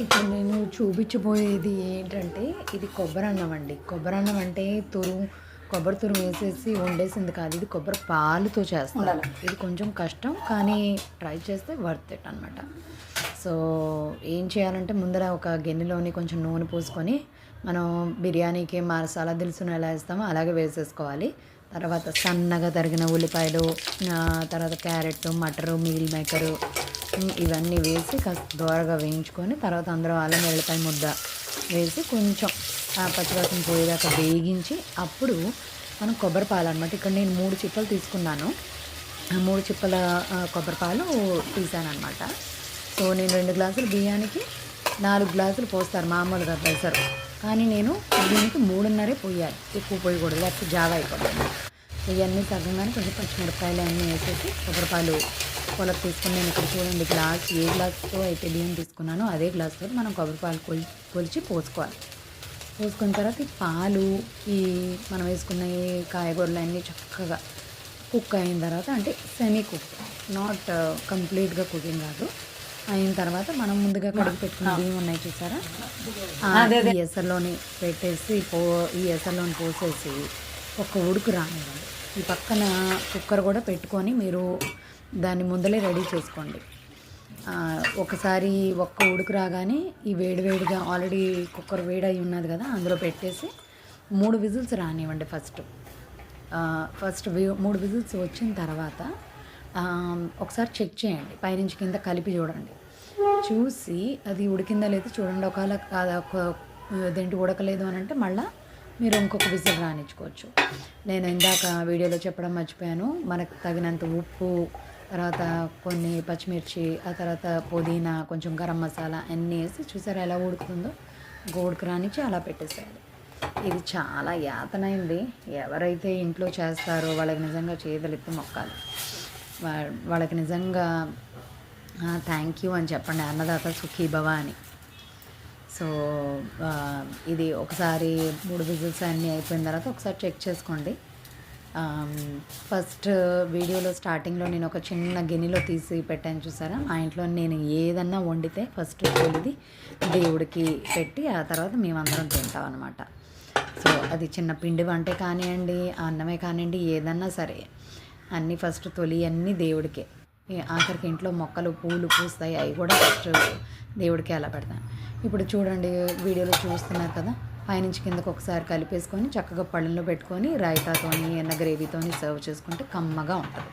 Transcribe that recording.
ఇప్పుడు నేను చూపించబోయేది ఏంటంటే ఇది కొబ్బరన్నం అండి. కొబ్బరన్నం అంటే కొబ్బరి తురుము వేసేసి వండేసింది కాదు. ఇది కొబ్బరి పాలుతో చేస్తారు. ఇది కొంచెం కష్టం కానీ ట్రై చేస్తే వర్త్ ఇట్ అనమాట. సో ఏం చేయాలంటే ముందర ఒక గిన్నెలోని కొంచెం నూనె పోసుకొని మనం బిర్యానీకి మసాలా దినుసులు ఎలా వేస్తామో అలాగే వేసేసుకోవాలి. తర్వాత సన్నగా తరిగిన ఉల్లిపాయలు, తర్వాత క్యారెట్, మటరు, మీల్ మేకరు ఇవన్నీ వేసి కాస్త దోరగా వేయించుకొని తర్వాత అందులో అల్లం వెల్లిపాయ ముద్ద వేసి కొంచెం పచ్చివాసన పోయేదాకా వేగించి అప్పుడు మనం కొబ్బరి పాలు అనమాట. ఇక్కడ నేను 3 చిప్పలు తీసుకున్నాను. 3 చిప్పల కొబ్బరి పాలు తీసాను అనమాట. సో నేను 2 గ్లాసులు బియ్యానికి 4 గ్లాసులు పోస్తారు మామూలుగా పెసరు, కానీ నేను దీనికి 3.5 పోయాలి. ఎక్కువ పోయకూడదు, లేకపోతే జావ అయిపోతుంది. ఇవన్నీ సగంగానే కొంచెం పచ్చిమిరపకాయలు అన్నీ వేసేసి కొబ్బరి పాలు కొలత తీసుకుని నేను ఇక్కడ చూడండి ఏ గ్లాస్తో అయితే బియ్యం తీసుకున్నానో అదే గ్లాస్తో మనం కొబ్బరి పాలు కొలిచి పోసుకోవాలి. పోసుకున్న తర్వాత ఈ పాలు మనం వేసుకున్న ఈ కాయగూరలు అన్నీ చక్కగా కుక్ అయిన తర్వాత, అంటే సెమీ కుక్, నాట్ కంప్లీట్గా కుకింగ్ కాదు, అయిన తర్వాత మనం ముందుగా కడిగి పెట్టుకున్న బియ్యం ఉన్నాయి చూసారా, ఈ ఎసర్లోని పెట్టేసి ఈ ఎసర్లోని పోసేసి ఒక ఉడుకు రానివ్వండి. ఈ పక్కన కుక్కర్ కూడా పెట్టుకొని మీరు దాన్ని ముందలే రెడీ చేసుకోండి. ఒకసారి ఒక్క ఉడుకు రాగానే ఈ వేడివేడిగా ఆల్రెడీ కుక్కర్ వేడి అయి ఉన్నది కదా, అందులో పెట్టేసి 3 విజిల్స్ రానివ్వండి. ఫస్ట్ 3 విజిల్స్ వచ్చిన తర్వాత ఒకసారి చెక్ చేయండి, పైనుంచి కింద కలిపి చూడండి. చూసి అది ఉడికిందా లేదా చూడండి. ఒకవేళ దేంటి ఉడకలేదు అని అంటే మళ్ళీ మీరు ఇంకొక విజిల్ రానిచ్చుకోవచ్చు. నేను ఇందాక వీడియోలో చెప్పడం మర్చిపోయాను, మనకు తగినంత ఉప్పు, తర్వాత కొన్ని పచ్చిమిర్చి, ఆ తర్వాత పుదీనా, కొంచెం గరం మసాలా అన్నీ వేసి చూసారా ఎలా ఉడుకుతుందో, ఉడుకు రానిచ్చి అలా పెట్టేసేయాలి. ఇది చాలా యాతనైంది. ఎవరైతే ఇంట్లో చేస్తారో వాళ్ళకి నిజంగా చేతులెత్తి మొక్కాలి. వాళ్ళకి నిజంగా థ్యాంక్ యూ అని చెప్పండి, అన్నదాత సుఖీభవ అని. సో ఇది ఒకసారి 3 విజిల్స్ అన్నీ అయిపోయిన తర్వాత ఒకసారి చెక్ చేసుకోండి. ఫస్ట్ వీడియోలో స్టార్టింగ్లో నేను ఒక చిన్న గిన్నెలో తీసి పెట్టాను చూసారా, మా ఇంట్లో నేను ఏదన్నా వండితే ఫస్ట్ తొలిది దేవుడికి పెట్టి ఆ తర్వాత మేమందరం తింటాం అనమాట. సో అది చిన్న పిండి వంటే కానివ్వండి, అన్నమే కానివ్వండి, ఏదన్నా సరే అన్నీ ఫస్ట్ తొలి అన్నీ దేవుడికే. ఆఖరికి ఇంట్లో మొక్కలు పూలు పూస్తాయి, అవి కూడా ఫస్ట్ దేవుడికి అలా పెడతాను. ఇప్పుడు చూడండి వీడియోలో చూస్తున్నారు కదా, పైనుంచి కిందకు ఒకసారి కలిపేసుకొని చక్కగా పళ్ళెంలో పెట్టుకొని రైతాతోని గ్రేవీతోని సర్వ్ చేసుకుంటే కమ్మగా ఉంటుంది.